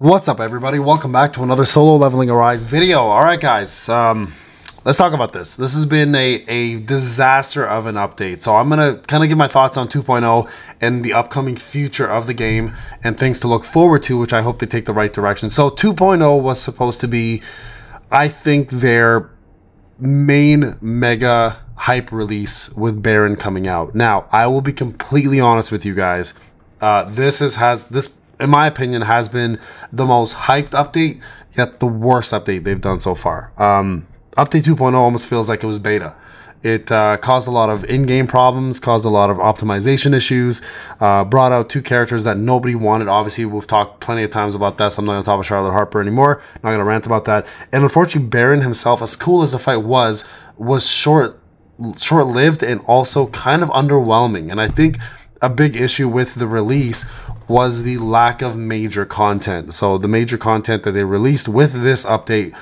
What's up, everybody? Welcome back to another Solo Leveling Arise video. Alright guys, let's talk about this. This has been a disaster of an update. So I'm going to kind of give my thoughts on 2.0 and the upcoming future of the game and things to look forward to, which I hope they take the right direction. So 2.0 was supposed to be, I think, their main mega hype release with Baron coming out. Now, I will be completely honest with you guys. This in my opinion, has been the most hyped update, yet the worst update they've done so far. Update 2.0 almost feels like it was beta. It caused a lot of in-game problems, caused a lot of optimization issues, brought out two characters that nobody wanted. Obviously, we've talked plenty of times about this. I'm not going to talk about Charlotte Harper anymore. Not going to rant about that. And unfortunately, Baron himself, as cool as the fight was short-lived and also kind of underwhelming. And I think a big issue with the release was the lack of major content. So the major content that they released with this update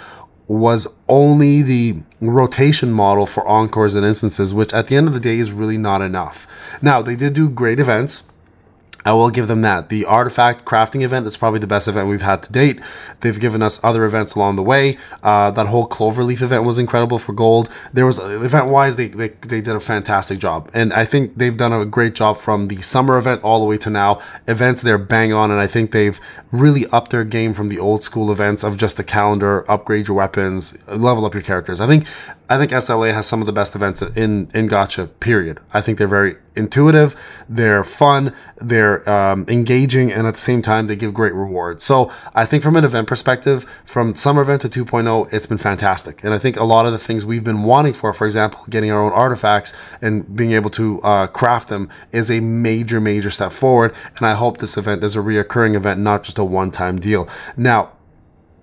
was only the rotation model for encores and instances, which at the end of the day is really not enough. Now, they did do great events. I will give them that. The artifact crafting event is probably the best event we've had to date. They've given us other events along the way. That whole Cloverleaf event was incredible for gold. There was event-wise, they did a fantastic job, and I think they've done a great job from the summer event all the way to now. Events, they're bang on, and I think they've really upped their game from the old school events of just a calendar, upgrade your weapons, level up your characters. I think SLA has some of the best events in Gacha, period. I think they're very intuitive, they're fun, they're engaging, and at the same time, they give great rewards. So I think from an event perspective, from summer event to 2.0, it's been fantastic. And I think a lot of the things we've been wanting for example, getting our own artifacts and being able to craft them is a major, major step forward. And I hope this event is a reoccurring event, not just a one-time deal. Now,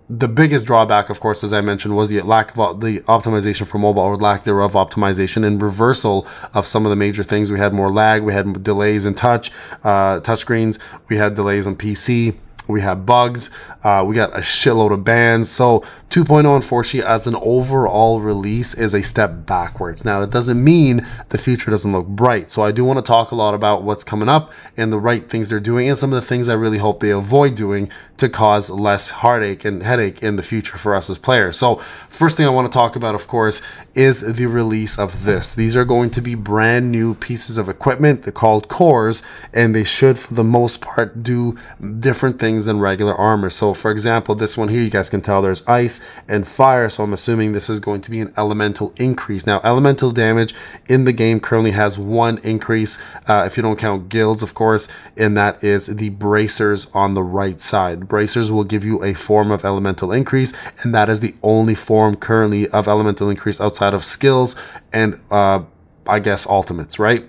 the biggest drawback, of course, as I mentioned, was the lack of the optimization for mobile, or lack thereof optimization, and reversal of some of the major things. We had more lag, we had delays in touchscreens, we had delays on PC, we had bugs, we got a shitload of bans. So 2.0, unfortunately, as an overall release, is a step backwards. Now, it doesn't mean the future doesn't look bright. So I do want to talk a lot about what's coming up and the right things they're doing, and some of the things I really hope they avoid doing to cause less heartache and headache in the future for us as players. So first thing I want to talk about, of course, is the release of this. These are going to be brand new pieces of equipment. They're called cores, and they should, for the most part, do different things than regular armor. So for example, this one here, you guys can tell there's ice and fire, so I'm assuming this is going to be an elemental increase. Now, elemental damage in the game currently has one increase, if you don't count guilds, of course, and that is the bracers on the right side. Bracers will give you a form of elemental increase, and that is the only form currently of elemental increase outside of skills and I guess ultimates, right?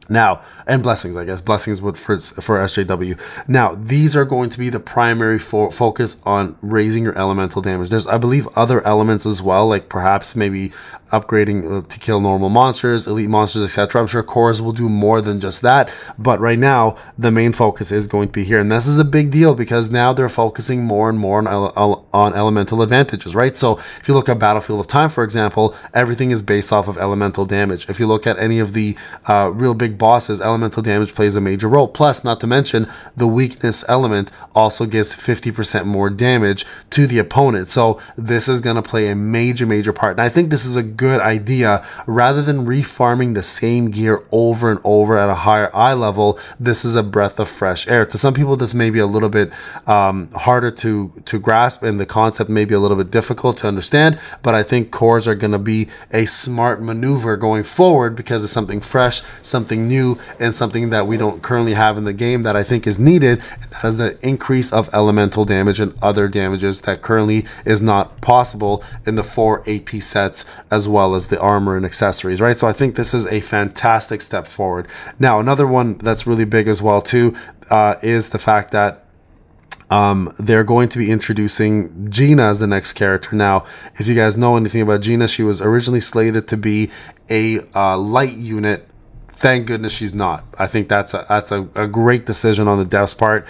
Now, and blessings, I guess. Blessings would for SJW. Now, these are going to be the primary focus on raising your elemental damage. There's, I believe, other elements as well, like perhaps maybe upgrading to kill normal monsters, elite monsters, etc. I'm sure cores will do more than just that, but right now, the main focus is going to be here. And this is a big deal because now they're focusing more and more on elemental advantages, right? So if you look at Battlefield of Time, for example, everything is based off of elemental damage. If you look at any of the real big bosses, elemental damage plays a major role. Plus, not to mention, the weakness element also gives 50% more damage to the opponent. So this is going to play a major, major part. And I think this is a good idea. Rather than refarming the same gear over and over at a higher eye level, this is a breath of fresh air. To some people, this may be a little bit harder to grasp, and the concept may be a little bit difficult to understand, but I think cores are going to be a smart maneuver going forward because it's something fresh, something new, and something that we don't currently have in the game that I think is needed. That is the increase of elemental damage and other damages that currently is not possible in the 4 AP sets, as well as the armor and accessories, right? So I think this is a fantastic step forward. Now, another one that's really big as well too is the fact that they're going to be introducing Gina as the next character. Now, if you guys know anything about Gina, she was originally slated to be a light unit. Thank goodness she's not. I think that's a great decision on the devs' part.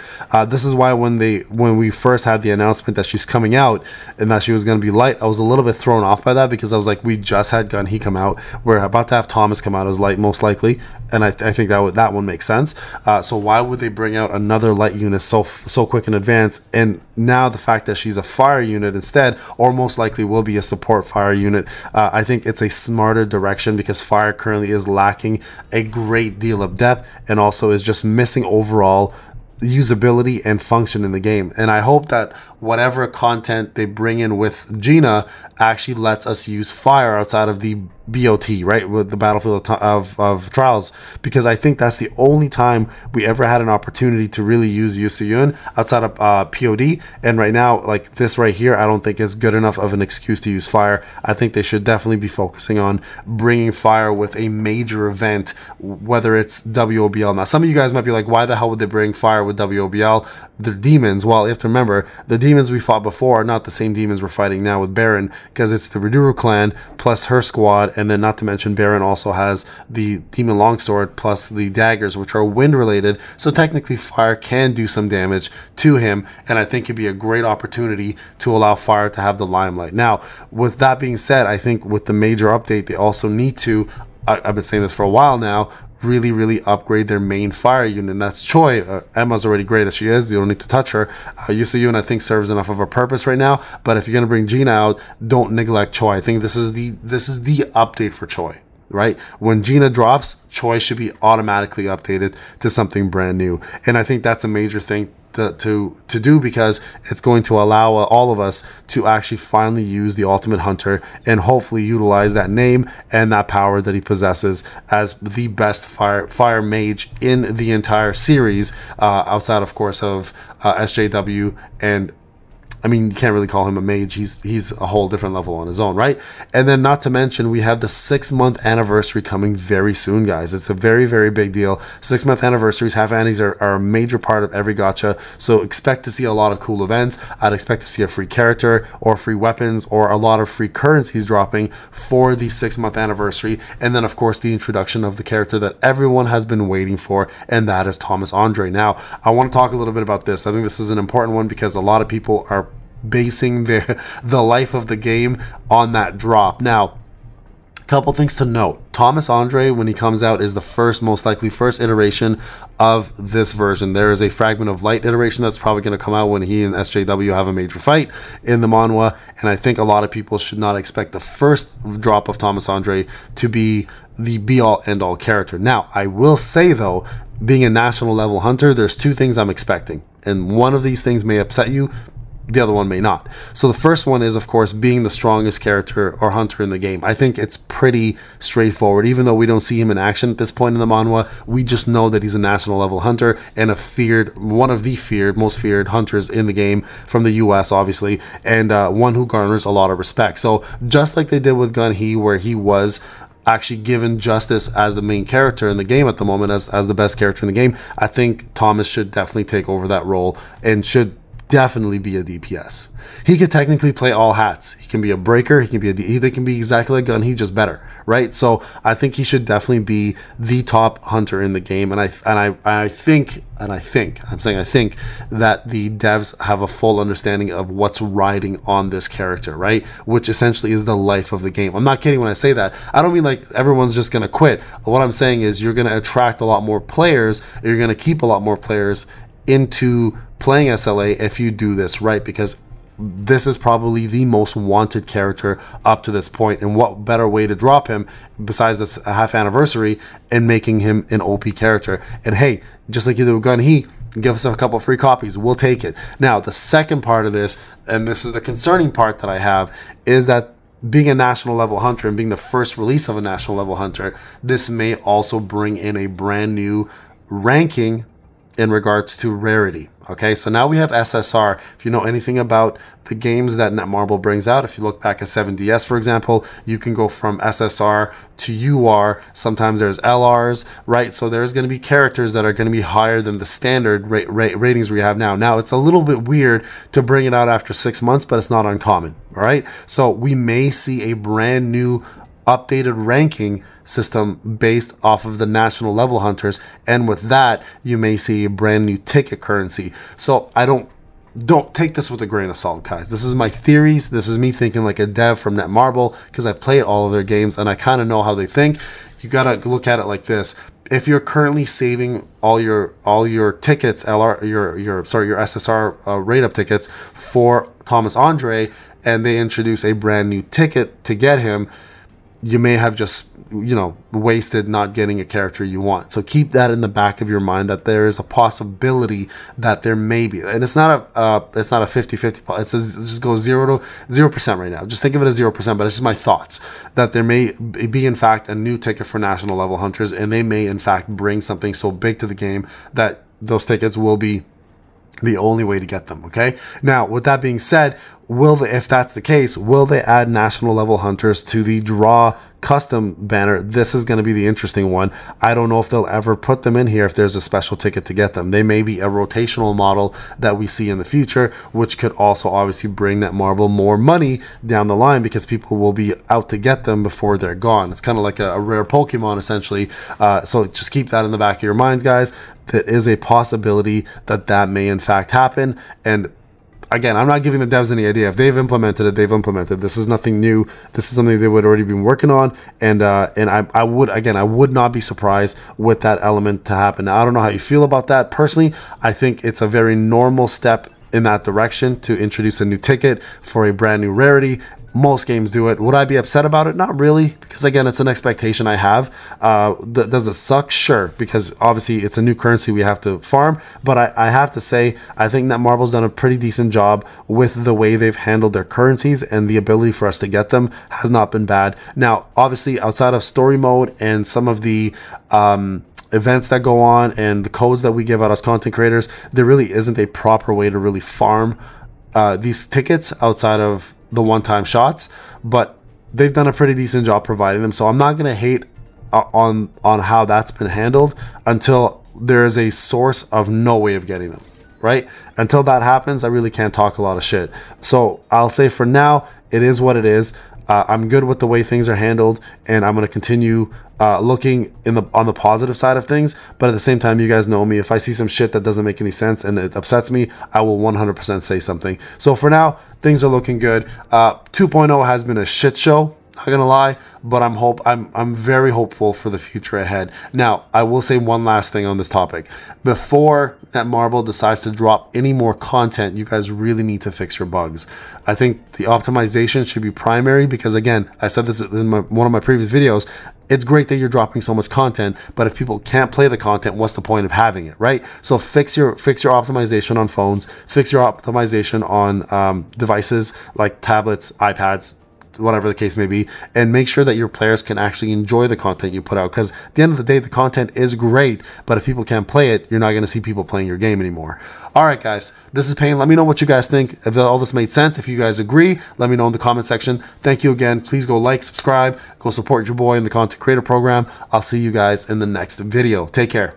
This is why when we first had the announcement that she's coming out and that she was going to be light, I was a little bit thrown off by that because I was like, we just had Gun He come out. We're about to have Thomas come out as light, most likely, and I think that one makes sense. So why would they bring out another light unit so quick in advance? And now the fact that she's a fire unit instead, or most likely will be a support fire unit, I think it's a smarter direction, because fire currently is lacking a great deal of depth and also is just missing overall usability and function in the game. And I hope that whatever content they bring in with Gina actually lets us use fire outside of the BOT, right, with the Battlefield of Trials, because I think that's the only time we ever had an opportunity to really use Yusuyun outside of POD. And right now, like this right here, I don't think is good enough of an excuse to use fire. I think they should definitely be focusing on bringing fire with a major event, whether it's WOBL. Now, some of you guys might be like, why the hell would they bring fire with WOBL? They're demons. Well, you have to remember, the demons we fought before are not the same demons we're fighting now with Baron, because it's the Reduru clan plus her squad, and then not to mention Baron also has the demon longsword plus the daggers, which are wind related, so technically fire can do some damage to him, and I think it'd be a great opportunity to allow fire to have the limelight. Now, with that being said, I think with the major update, they also need to, I've been saying this for a while now, really upgrade their main fire unit, and that's Choi. Emma's already great as she is. You don't need to touch her. Yusuyun, I think, serves enough of a purpose right now, but if you're going to bring Gina out, don't neglect Choi. I think this is the update for Choi, right? When Gina drops, Choi should be automatically updated to something brand new, and I think that's a major thing to do, because it's going to allow all of us to actually finally use the Ultimate Hunter and hopefully utilize that name and that power that he possesses as the best fire mage in the entire series, outside of course of SJW. And I mean, you can't really call him a mage. He's a whole different level on his own, right? And then not to mention, we have the 6-month anniversary coming very soon, guys. It's a very big deal. 6-month anniversaries, half annies are a major part of every gacha. So expect to see a lot of cool events. I'd expect to see a free character or free weapons or a lot of free currencies dropping for the 6-month anniversary. And then of course the introduction of the character that everyone has been waiting for, and that is Thomas Andre. Now, I want to talk a little bit about this. I think this is an important one because a lot of people are basing the life of the game on that drop. Now, a couple things to note. Thomas Andre, when he comes out, is the most likely first iteration of this version. There is a Fragment of Light iteration that's probably going to come out when he and SJW have a major fight in the manhwa, and I think a lot of people should not expect the first drop of Thomas Andre to be the be-all end-all character. Now, I will say though, being a national level hunter, there's two things I'm expecting, and one of these things may upset you, the other one may not. So the first one is, of course, being the strongest character or hunter in the game. I think it's pretty straightforward. Even though we don't see him in action at this point in the manhwa, we just know that he's a national level hunter and one of the most feared hunters in the game from the US, obviously, and one who garners a lot of respect. So just like they did with Gun He, where he was actually given justice as the main character in the game at the moment, as the best character in the game, I think Thomas should definitely take over that role and should definitely be a DPS. He could technically play all hats. He can be a breaker. He can be they can be exactly like Gun He, just better, right? So I think he should definitely be the top hunter in the game. And I think that the devs have a full understanding of what's riding on this character, right? Which essentially is the life of the game. I'm not kidding when I say that. I don't mean like everyone's just gonna quit. What I'm saying is you're gonna attract a lot more players. You're gonna keep a lot more players into playing SLA if you do this right, because this is probably the most wanted character up to this point, and what better way to drop him besides this half anniversary and making him an OP character. And hey, just like you did with Gun He, give us a couple of free copies, we'll take it. Now, the second part of this, and this is the concerning part that I have, is that being a national level hunter and being the first release of a national level hunter, this may also bring in a brand new ranking in regards to rarity. Okay, so now we have SSR. If you know anything about the games that Netmarble brings out, if you look back at 7DS, for example, you can go from SSR to UR. Sometimes there's LRs, right? So there's going to be characters that are going to be higher than the standard ratings we have now. Now, it's a little bit weird to bring it out after 6 months, but it's not uncommon, all right? So we may see a brand new updated ranking system based off of the national level hunters, and with that you may see a brand new ticket currency. So I don't take this with a grain of salt, guys. This is my theories. This is me thinking like a dev from Netmarble, because I played all of their games and I kind of know how they think. You gotta look at it like this. if you're currently saving all your tickets, your SSR rate up tickets for Thomas Andre, and they introduce a brand new ticket to get him, you may have just, you know, wasted not getting a character you want. So keep that in the back of your mind, that there is a possibility that there may be, and it's not a 50-50. It says just go 0% right now. Just think of it as 0%, but it's just my thoughts that there may be in fact a new ticket for national level hunters, and they may in fact bring something so big to the game that those tickets will be the only way to get them. Okay. Now, with that being said, if that's the case, will they add national level hunters to the draw custom banner? This is going to be the interesting one. I don't know if they'll ever put them in here if there's a special ticket to get them. They may be a rotational model that we see in the future, which could also obviously bring that marble more money down the line, because people will be out to get them before they're gone. It's kind of like a rare Pokemon essentially. So just keep that in the back of your minds, guys. There is a possibility that may in fact happen. And again, I'm not giving the devs any idea. If they've implemented it, they've implemented. This is nothing new. This is something they would already been working on. And I would not be surprised with that element to happen. Now, I don't know how you feel about that. Personally, I think it's a very normal step in that direction to introduce a new ticket for a brand new rarity. Most games do it. Would I be upset about it? Not really, because again, it's an expectation I have. Does it suck? Sure, because obviously it's a new currency we have to farm. But I have to say, I think that Marble's done a pretty decent job with the way they've handled their currencies, and the ability for us to get them has not been bad. Now, obviously, outside of story mode and some of the events that go on and the codes that we give out as content creators, there really isn't a proper way to really farm these tickets outside of the one-time shots, but they've done a pretty decent job providing them. So I'm not going to hate on how that's been handled until there is a source of no way of getting them, right? Until that happens, I really can't talk a lot of shit. So I'll say for now, it is what it is. I'm good with the way things are handled, and I'm going to continue looking on the positive side of things. But at the same time, you guys know me. If I see some shit that doesn't make any sense and it upsets me, I will 100% say something. So for now, things are looking good. 2.0 has been a shit show, not gonna lie, but I'm very hopeful for the future ahead. Now, I will say one last thing on this topic. Before Netmarble decides to drop any more content, you guys really need to fix your bugs. I think the optimization should be primary, because again, I said this in one of my previous videos, it's great that you're dropping so much content, but if people can't play the content, what's the point of having it, right? So fix your optimization on phones, fix your optimization on devices like tablets, iPads, whatever the case may be, and make sure that your players can actually enjoy the content you put out, because at the end of the day, the content is great, but if people can't play it, you're not going to see people playing your game anymore. All right, guys, this is Payne. Let me know what you guys think. If all this made sense, if you guys agree, let me know in the comment section. Thank you again. Please go like, subscribe, go support your boy in the content creator program. I'll see you guys in the next video. Take care.